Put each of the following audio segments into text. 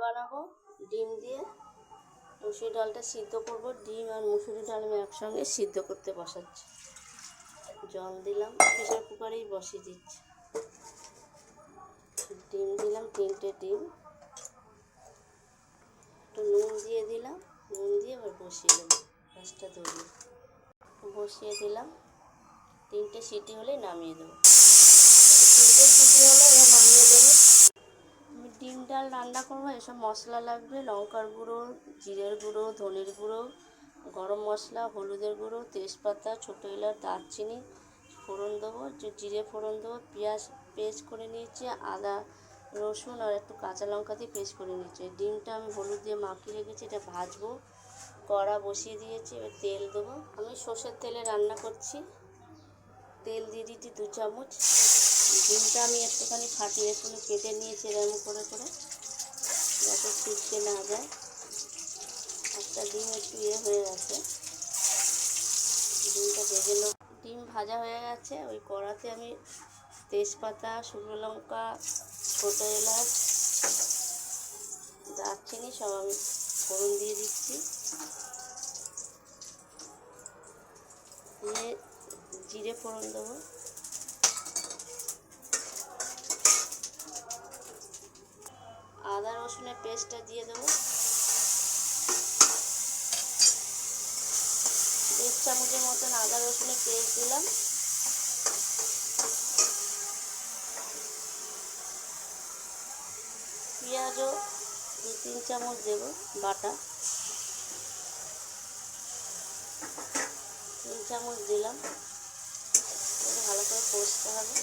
বানাবো ডিম দিয়ে। মুসুরি ডালটা সিদ্ধ করব, ডিম আর মুসুরি ডাল আমি একসঙ্গে সিদ্ধ করতে বসাচ্ছি। জল দিলাম, প্রেসার কুকারেই বসিয়ে দিচ্ছি। ডিম দিলাম, 3টে ডিম, একটু নুন দিয়ে দিলাম, নুন দিয়ে এবার বসিয়ে দেবো। গ্যাসটা ধরিয়ে বসিয়ে দিলাম, 3টে সিটি হলে নামিয়ে দেবো। 3টে সিটি হলে এবার নামিয়ে দেবো। আমি ডিম ডাল রান্না করবো, এসব মশলা লাগবে: লঙ্কার গুঁড়ো, জিরের গুঁড়ো, ধনের গুঁড়ো, গরম মশলা, হলুদের গুঁড়ো, তেজপাতা, ছোটো এলাচ, দারচিনি ফোড়ন দেবো, জিরে ফোড়ন দেবো, পেঁয়াজ পেস্ট করে নিয়েছি, আদা রসুন আর একটু কাঁচা লঙ্কা দিয়ে পেস্ট করে নিয়েছি। ডিমটা আমি হলুদ দিয়ে মাখিয়ে রেখেছি, এটা ভাজবো। কড়া বসিয়ে দিয়েছি, এবার তেল দেবো। আমি সর্ষের তেলে রান্না করছি। তেল দিয়ে দিচ্ছি 2 চামচ। ডিমটা আমি একটুখানি ফাটিয়ে একটু কেটে নিয়েছি এরকম করে করে, যাতে ছিটকে না যায়। একটা ডিম একটু হয়ে গেছে, ডিমটা ভেজে নেব। ডিম ভাজা হয়ে গেছে, ওই কড়াতে আমি তেজপাতা, শুকনো লঙ্কা, ছোটো এলাচ, দারচিনি সব আমি ফোড়ন দিয়ে দিচ্ছি। দিয়ে জিরে ফোড়ন দেবো, আদা রসুনের পেস্টটা দিয়ে দেবো। 1 চামচের মতন আদা রসুনের পেস্ট দিলাম। পেঁয়াজও 2-3 চামচ দেবো বাটা, 3 চামচ দিলাম। ভালো করে কষতে হবে।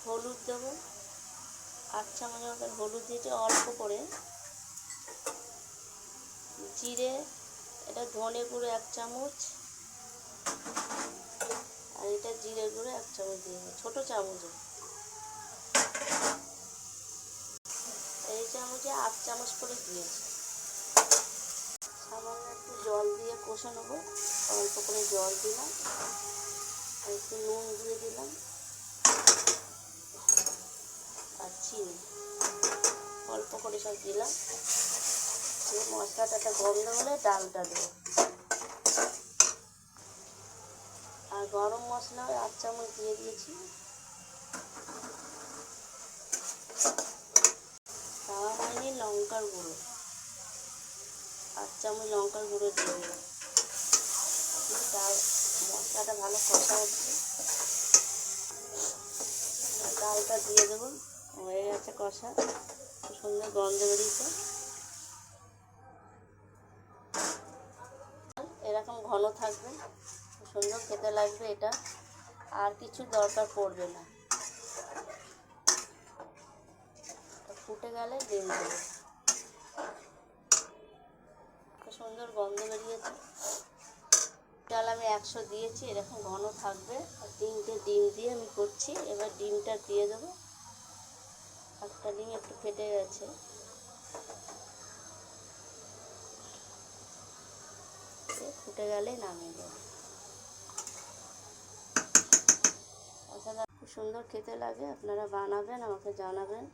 হলুদ দেবো, 8 চামচ মতন হলুদ দিয়েছি অল্প করে। জিরে, এটা ধনে গুঁড়ো 1 চামচ, আর এটা জিরে গুঁড়ো 1 চামচ দিয়ে দেবো, ছোটো চামচে। এই চামচে 8 চামচ করে দিয়েছি। সামান্য একটু জল দিয়ে কষে নেবো, অল্প করে জল দিলাম, আর একটু নুন দিয়ে দিলাম, আর চিনি অল্প করে সব দিলাম। মশলাটা গন্ধ হলে ডালটা দেবো। আর গরম মশলা 8 চামচ দিয়ে দিয়েছি। দেওয়া হয়নি লঙ্কার গুঁড়ো, 8 চামচ লঙ্কার গুঁড়ো দিয়ে দিলাম। ডাল মশলাটা ভালো কষা হচ্ছে, ডালটা দিয়ে দেবো। হয়ে গেছে কষা, খুব সুন্দর গন্ধ বেরিয়েছে। এরকম ঘন থাকবে, খুব সুন্দর খেতে লাগবে এটা, আর কিছু দরকার পড়বে না। ফুটে গেলে ডিম দেবো। খুব সুন্দর গন্ধ বেরিয়েছে। ডাল আমি 100 দিয়েছি, এরকম ঘন থাকবে। আর 3টে ডিম দিয়ে আমি করছি। এবার ডিমটা দিয়ে দেবো। একটা ডিম একটু ফেটে গেছে, ফুটে গেলে নামিয়ে দেবো। খুব সুন্দর খেতে লাগে, আপনারা বানাবেন, আমাকে জানাবেন।